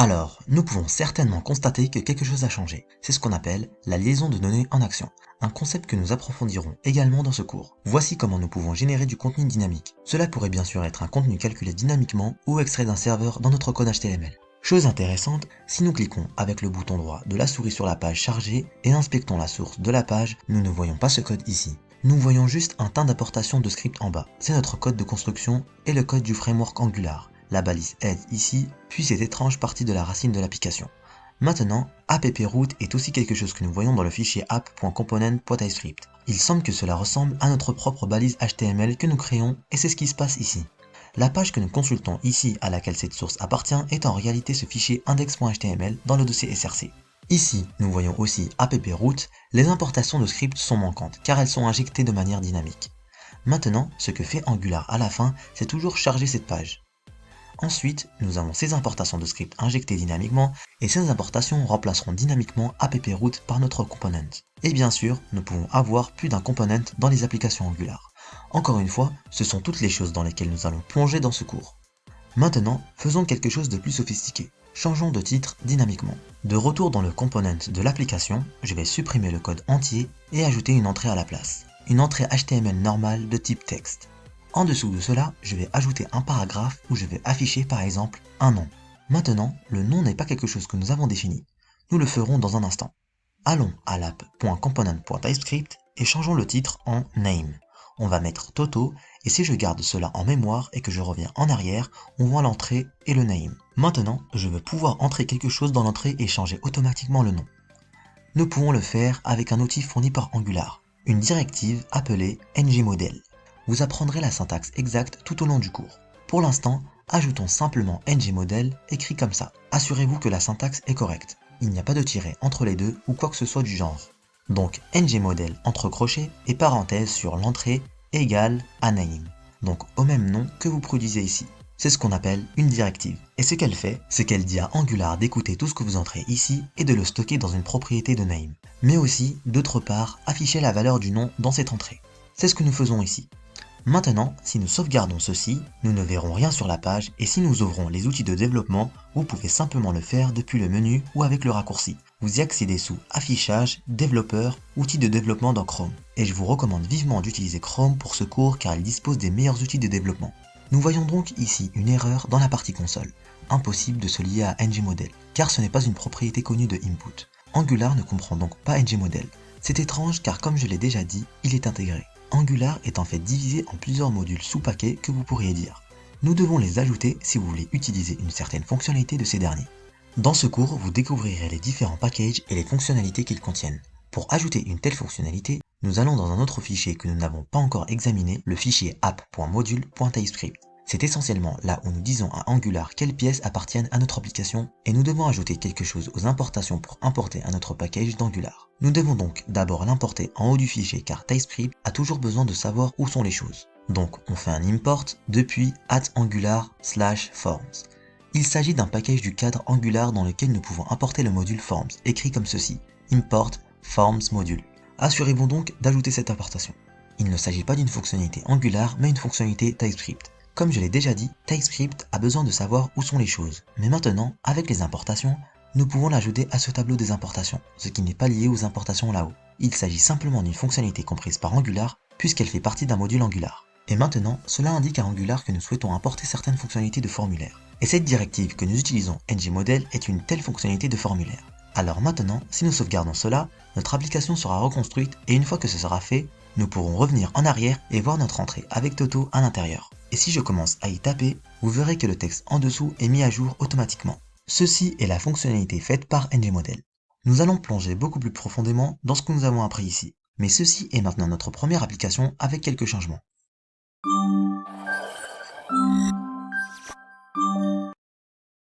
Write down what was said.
Alors, nous pouvons certainement constater que quelque chose a changé. C'est ce qu'on appelle la liaison de données en action, un concept que nous approfondirons également dans ce cours. Voici comment nous pouvons générer du contenu dynamique. Cela pourrait bien sûr être un contenu calculé dynamiquement ou extrait d'un serveur dans notre code HTML. Chose intéressante, si nous cliquons avec le bouton droit de la souris sur la page chargée et inspectons la source de la page, nous ne voyons pas ce code ici. Nous voyons juste un tas d'importations de script en bas. C'est notre code de construction et le code du framework Angular. La balise aide ici, puis cette étrange partie de la racine de l'application. Maintenant, AppRoot est aussi quelque chose que nous voyons dans le fichier app.component.typescript. Il semble que cela ressemble à notre propre balise HTML que nous créons et c'est ce qui se passe ici. La page que nous consultons ici à laquelle cette source appartient est en réalité ce fichier index.html dans le dossier src. Ici, nous voyons aussi AppRoot, les importations de scripts sont manquantes car elles sont injectées de manière dynamique. Maintenant, ce que fait Angular à la fin, c'est toujours charger cette page. Ensuite, nous avons ces importations de scripts injectées dynamiquement et ces importations remplaceront dynamiquement AppRoot par notre component. Et bien sûr, nous pouvons avoir plus d'un component dans les applications Angular. Encore une fois, ce sont toutes les choses dans lesquelles nous allons plonger dans ce cours. Maintenant, faisons quelque chose de plus sophistiqué. Changeons de titre dynamiquement. De retour dans le component de l'application, je vais supprimer le code entier et ajouter une entrée à la place. Une entrée HTML normale de type texte. En dessous de cela, je vais ajouter un paragraphe où je vais afficher par exemple un nom. Maintenant, le nom n'est pas quelque chose que nous avons défini. Nous le ferons dans un instant. Allons à l'app.component.typescript et changeons le titre en name. On va mettre Toto et si je garde cela en mémoire et que je reviens en arrière, on voit l'entrée et le name. Maintenant, je veux pouvoir entrer quelque chose dans l'entrée et changer automatiquement le nom. Nous pouvons le faire avec un outil fourni par Angular, une directive appelée ngModel. Vous apprendrez la syntaxe exacte tout au long du cours. Pour l'instant, ajoutons simplement ngModel écrit comme ça. Assurez-vous que la syntaxe est correcte. Il n'y a pas de tiret entre les deux ou quoi que ce soit du genre. Donc ngModel entre crochets et parenthèse sur l'entrée égale à name. Donc au même nom que vous produisez ici. C'est ce qu'on appelle une directive. Et ce qu'elle fait, c'est qu'elle dit à Angular d'écouter tout ce que vous entrez ici et de le stocker dans une propriété de name. Mais aussi, d'autre part, afficher la valeur du nom dans cette entrée. C'est ce que nous faisons ici. Maintenant, si nous sauvegardons ceci, nous ne verrons rien sur la page et si nous ouvrons les outils de développement, vous pouvez simplement le faire depuis le menu ou avec le raccourci. Vous y accédez sous Affichage, Développeur, Outils de développement dans Chrome. Et je vous recommande vivement d'utiliser Chrome pour ce cours car il dispose des meilleurs outils de développement. Nous voyons donc ici une erreur dans la partie console. Impossible de se lier à ngModel, car ce n'est pas une propriété connue de input. Angular ne comprend donc pas ngModel. C'est étrange car comme je l'ai déjà dit, il est intégré. Angular est en fait divisé en plusieurs modules sous-paquets que vous pourriez dire. Nous devons les ajouter si vous voulez utiliser une certaine fonctionnalité de ces derniers. Dans ce cours, vous découvrirez les différents packages et les fonctionnalités qu'ils contiennent. Pour ajouter une telle fonctionnalité, nous allons dans un autre fichier que nous n'avons pas encore examiné, le fichier app.module.typescript. C'est essentiellement là où nous disons à Angular quelles pièces appartiennent à notre application et nous devons ajouter quelque chose aux importations pour importer à notre package d'Angular. Nous devons donc d'abord l'importer en haut du fichier car TypeScript a toujours besoin de savoir où sont les choses. Donc on fait un import depuis @angular/forms. Il s'agit d'un package du cadre Angular dans lequel nous pouvons importer le module forms, écrit comme ceci, import forms module. Assurez-vous donc d'ajouter cette importation. Il ne s'agit pas d'une fonctionnalité Angular mais une fonctionnalité TypeScript. Comme je l'ai déjà dit, TypeScript a besoin de savoir où sont les choses. Mais maintenant, avec les importations, nous pouvons l'ajouter à ce tableau des importations, ce qui n'est pas lié aux importations là-haut. Il s'agit simplement d'une fonctionnalité comprise par Angular, puisqu'elle fait partie d'un module Angular. Et maintenant, cela indique à Angular que nous souhaitons importer certaines fonctionnalités de formulaire. Et cette directive que nous utilisons ngModel est une telle fonctionnalité de formulaire. Alors maintenant, si nous sauvegardons cela, notre application sera reconstruite et une fois que ce sera fait, nous pourrons revenir en arrière et voir notre entrée avec Toto à l'intérieur. Et si je commence à y taper, vous verrez que le texte en dessous est mis à jour automatiquement. Ceci est la fonctionnalité faite par ngModel. Nous allons plonger beaucoup plus profondément dans ce que nous avons appris ici. Mais ceci est maintenant notre première application avec quelques changements.